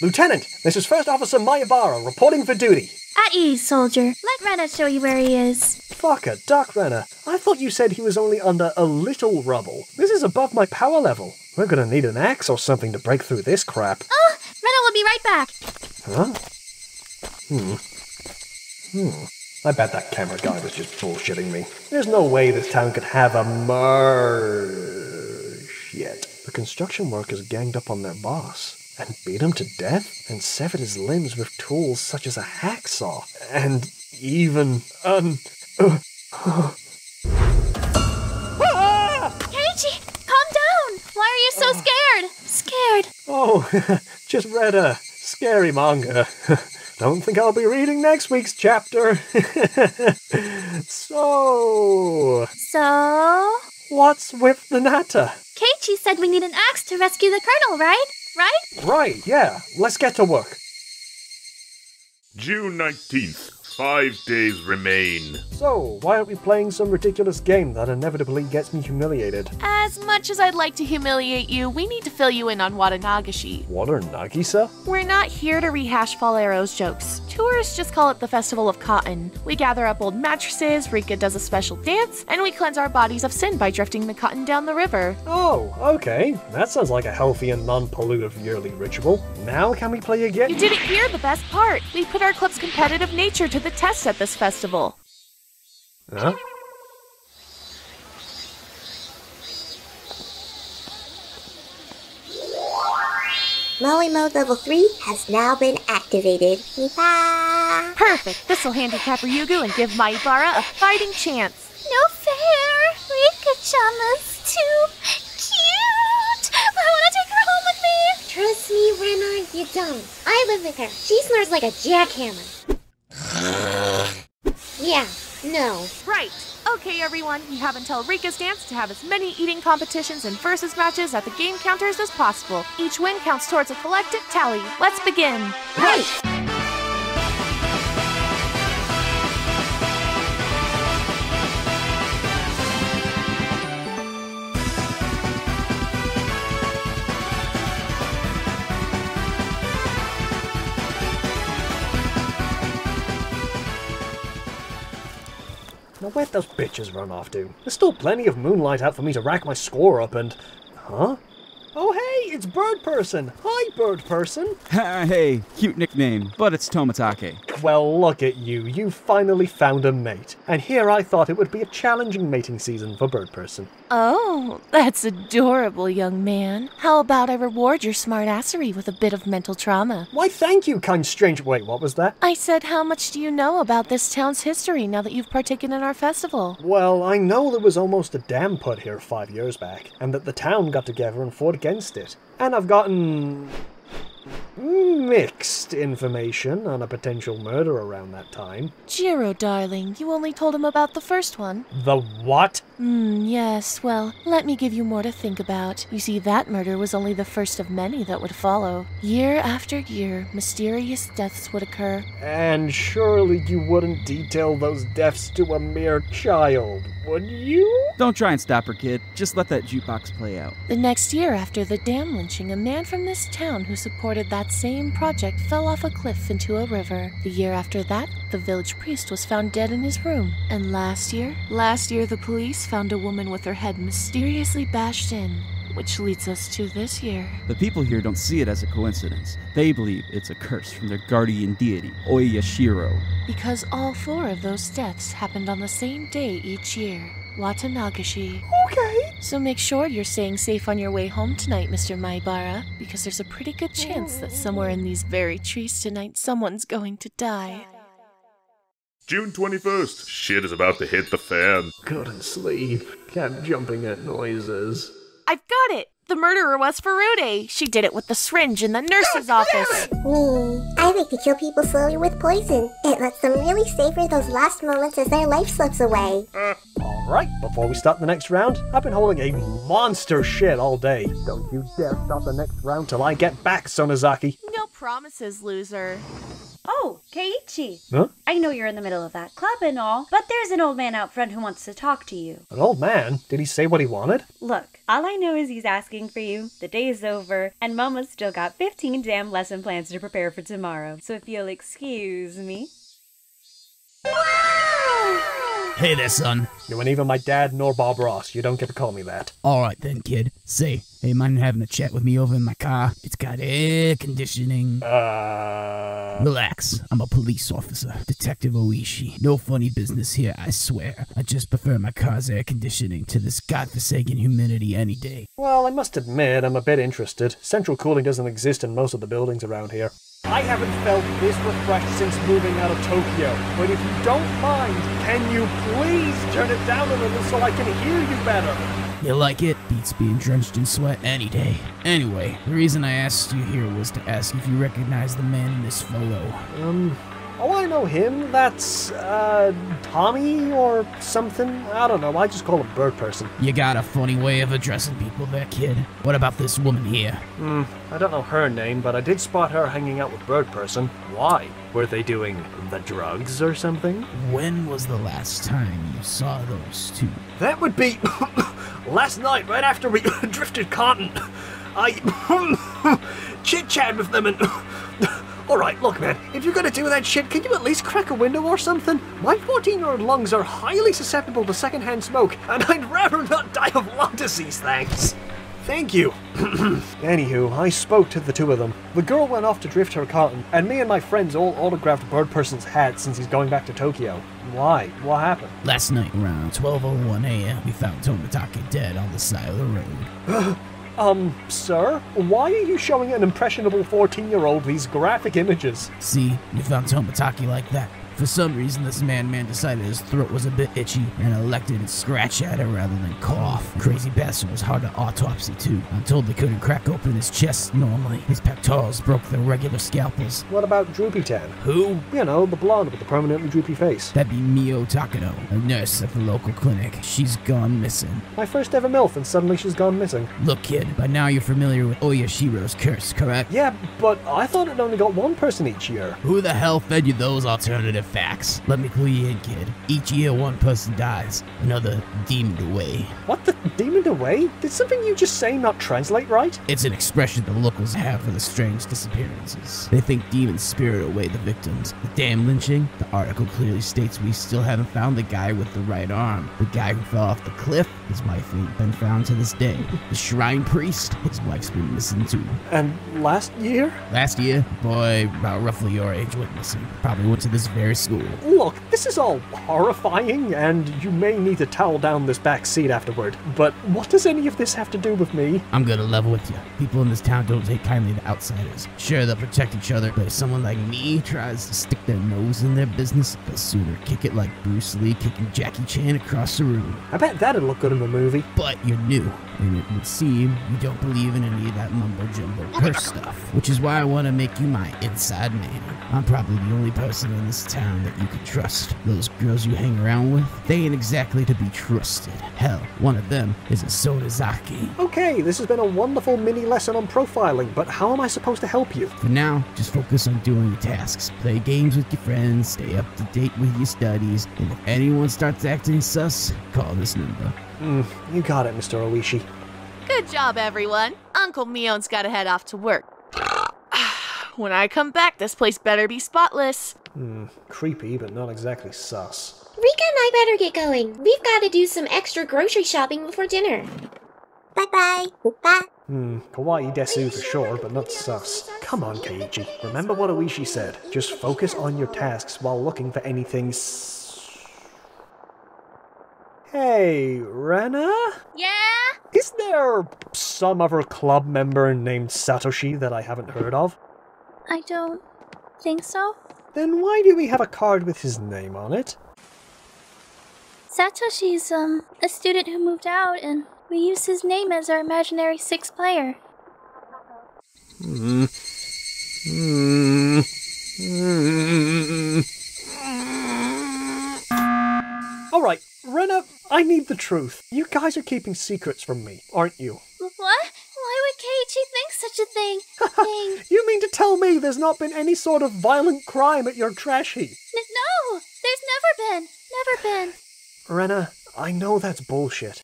Lieutenant, this is First Officer Mayabara reporting for duty. At ease, soldier. Let Rena show you where he is. Fucker, Doc Renner. I thought you said he was only under a little rubble. This is above my power level. We're gonna need an axe or something to break through this crap. Oh, Rena will be right back. Huh? I bet that camera guy was just bullshitting me. There's no way this town could have a merge yet. The construction workers ganged up on their boss and beat him to death and severed his limbs with tools such as a hacksaw and even Keiichi, calm down. Why are you so scared? Scared. Oh, just read a scary manga. Don't think I'll be reading next week's chapter. So, what's with the natter? Keiichi said we need an axe to rescue the colonel, right? Right, yeah. Let's get to work. June 19th. 5 days remain. So, why aren't we playing some ridiculous game that inevitably gets me humiliated? As much as I'd like to humiliate you, we need to fill you in on Watanagashi. What are Nagisa? We're not here to rehash Fall Arrow's jokes. Tourists just call it the Festival of Cotton. We gather up old mattresses, Rika does a special dance, and we cleanse our bodies of sin by drifting the cotton down the river. Oh, okay. That sounds like a healthy and non-pollutive yearly ritual. Now can we play again? You didn't hear the best part. We put our club's competitive nature to the test at this festival. Huh? Moe Mode Level 3 has now been activated. Yeehaw! Perfect. This'll handicap Ryugu and give Maibara a fighting chance. No fair. Rika-chama's too cute. I want to take her home with me. Trust me, Rena, you don't. I live with her. She snores like a jackhammer. Yeah, no. Right. Okay, everyone, you have until Rika's dance to have as many eating competitions and versus matches at the game counters as possible. Each win counts towards a collective tally. Let's begin. Right! Now where'd those bitches run off to? There's still plenty of moonlight out for me to rack my score up and... Huh? Oh hey, it's Bird Person! Hi, Bird Person! Hey, cute nickname, but it's Tomatake. Well, look at you. You finally found a mate. And here I thought it would be a challenging mating season for Bird Person. Oh, that's adorable, young man. How about I reward your smartassery with a bit of mental trauma? Why, thank you, kind strange... Wait, what was that? I said, how much do you know about this town's history now that you've partaken in our festival? Well, I know there was almost a dam put here 5 years back, and that the town got together and fought against it. And I've gotten... mixed information on a potential murder around that time. Jiro, darling, you only told him about the first one. The what? Yes, well, let me give you more to think about. You see, that murder was only the first of many that would follow. Year after year, mysterious deaths would occur. And surely you wouldn't detail those deaths to a mere child, would you? Don't try and stop her, kid. Just let that jukebox play out. The next year after the dam lynching, a man from this town who supported that same project fell off a cliff into a river. The year after that, the village priest was found dead in his room. And last year, the police found a woman with her head mysteriously bashed in. Which leads us to this year. The people here don't see it as a coincidence. They believe it's a curse from their guardian deity, Oyashiro. Because all 4 of those deaths happened on the same day each year. Watanagashi. Okay. So make sure you're staying safe on your way home tonight, Mr. Maibara, because there's a pretty good chance that somewhere in these very trees tonight someone's going to die. June 21st. Shit is about to hit the fan. Couldn't sleep. Kept jumping at noises. I've got it! The murderer was Furude. She did it with the syringe in the nurse's office. I like to kill people slowly with poison. It lets them really savor those last moments as their life slips away. Alright, before we start the next round, I've been holding a monster shit all day. Don't you dare start the next round till I get back, Sonozaki. No promises, loser. Oh, Keiichi. Huh? I know you're in the middle of that club and all, but there's an old man out front who wants to talk to you. An old man? Did he say what he wanted? Look, all I know is he's asking for you, the day's over, and Mama's still got 15 damn lesson plans to prepare for tomorrow. So if you'll excuse me. Hey there, son. You ain't even my dad nor Bob Ross. You don't get to call me that. Alright then, kid. Say, hey, mind having a chat with me over in my car? It's got air conditioning. Relax. I'm a police officer. Detective Oishi. No funny business here, I swear. I just prefer my car's air conditioning to this godforsaken humidity any day. Well, I must admit, I'm a bit interested. Central cooling doesn't exist in most of the buildings around here. I haven't felt this refreshed since moving out of Tokyo. But if you don't mind, can you please turn it down a little so I can hear you better? You like it? Beats being drenched in sweat any day. Anyway, the reason I asked you here was to ask if you recognize the man in this photo. Oh, I know him. That's, Tommy or something? I don't know. I just call him Bird Person. You got a funny way of addressing people there, kid. What about this woman here? I don't know her name, but I did spot her hanging out with Bird Person. Why? Were they doing the drugs or something? When was the last time you saw those two? That would be last night, right after we drifted cotton. I chit-chatted with them and... Alright, look man, if you're gonna do that shit, can you at least crack a window or something? My 14-year-old lungs are highly susceptible to secondhand smoke, and I'd rather not die of lung disease, thanks. Thank you. Anywho, I spoke to the two of them. The girl went off to drift her cotton, and me and my friends all autographed Bird Person's hat since he's going back to Tokyo. Why? What happened? Last night, around 12:01 a.m., we found Tomitake dead on the side of the road. Sir? Why are you showing an impressionable 14-year-old these graphic images? See, you found Tomitake like that. For some reason, this man decided his throat was a bit itchy and elected to scratch at it rather than cough. Crazy bastard was hard to autopsy too. I'm told they couldn't crack open his chest normally. His pectorals broke their regular scalpels. What about Droopy-tan? Who? You know, the blonde with the permanently droopy face. That'd be Mio Takano, a nurse at the local clinic. She's gone missing. My first ever MILF, and suddenly she's gone missing. Look, kid, by now you're familiar with Oyashiro's curse, correct? Yeah, but I thought it only got one person each year. Who the hell fed you those alternative facts? Let me clue you in, kid. Each year one person dies, another deemed away. What the? Demoned away? Did something you just say not translate right? It's an expression the locals have for the strange disappearances. They think demons spirit away the victims. The damn lynching? The article clearly states we still haven't found the guy with the right arm. The guy who fell off the cliff, his wife ain't been found to this day. The shrine priest, his wife's been missing too. And last year? Last year, a boy about roughly your age went missing. Probably went to this very school. Look, this is all horrifying, and you may need to towel down this back seat afterward, but what does any of this have to do with me? I'm gonna level with you. People in this town don't take kindly to outsiders. Sure, they'll protect each other, but if someone like me tries to stick their nose in their business, they'll sooner kick it like Bruce Lee kicking Jackie Chan across the room. I bet that'd look good in a movie. But you're new, and it would seem you don't believe in any of that mumbo-jumbo curse stuff, which is why I want to make you my inside man. I'm probably the only person in this town that you can trust. Those girls you hang around with, they ain't exactly to be trusted. Hell, one of them is a Sonozaki. Okay, this has been a wonderful mini lesson on profiling, but how am I supposed to help you? For now, just focus on doing your tasks. Play games with your friends, stay up to date with your studies, and if anyone starts acting sus, call this number. You got it, Mr. Oishi. Good job, everyone. Uncle Mion's gotta head off to work. When I come back, this place better be spotless. Creepy, but not exactly sus. Rika and I better get going. We've got to do some extra grocery shopping before dinner. Bye-bye. Bye. Kawaii desu for sure, but not sus. Come on, Keiichi. Remember what Oishi said. Just focus on your tasks while looking for anything Hey, Rena? Yeah? Is there some other club member named Satoshi that I haven't heard of? I don't think so. Then why do we have a card with his name on it? Satoshi's, a student who moved out, and we use his name as our imaginary sixth player. Alright, Rena, I need the truth. You guys are keeping secrets from me, aren't you? What? Why would Keiichi think such a thing? You mean to tell me there's not been any sort of violent crime at your trash heap? No, there's never been. Never been. Rena, I know that's bullshit.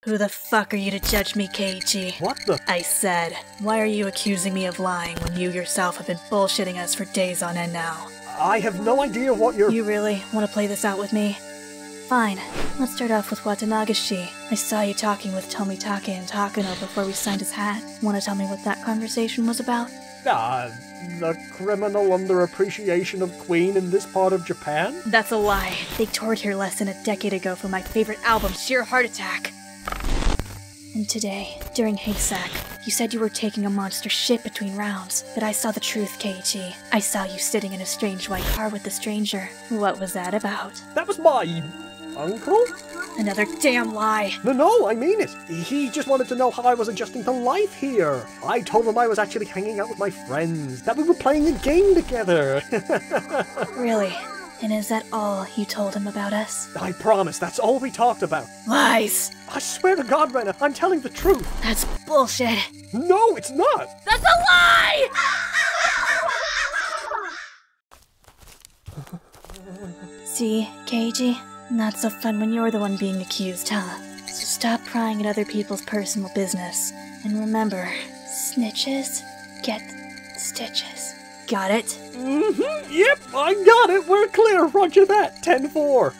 Who the fuck are you to judge me, Keiichi? What the? I said, why are you accusing me of lying when you yourself have been bullshitting us for days on end now? I have no idea what you're— You really want to play this out with me? Fine. Let's start off with Watanagashi. I saw you talking with Tomitake and Takano before we signed his hat. Want to tell me what that conversation was about? The criminal underappreciation of Queen in this part of Japan? That's a lie. They toured here less than a decade ago for my favorite album, Sheer Heart Attack. And today, during Haysack, you said you were taking a monster shit between rounds. But I saw the truth, Keiichi. I saw you sitting in a strange white car with a stranger. What was that about? That was my uncle? Another damn lie. No, I mean it. He just wanted to know how I was adjusting to life here. I told him I was actually hanging out with my friends, that we were playing a game together. Really? And is that all you told him about us? I promise, that's all we talked about. Lies! I swear to God, Rena, I'm telling the truth. That's bullshit. No, it's not. That's a lie! See, Keiichi? Not so fun when you're the one being accused, huh? So stop prying at other people's personal business. And remember, snitches get stitches. Got it? Yep, I got it. We're clear. Roger that. 10-4.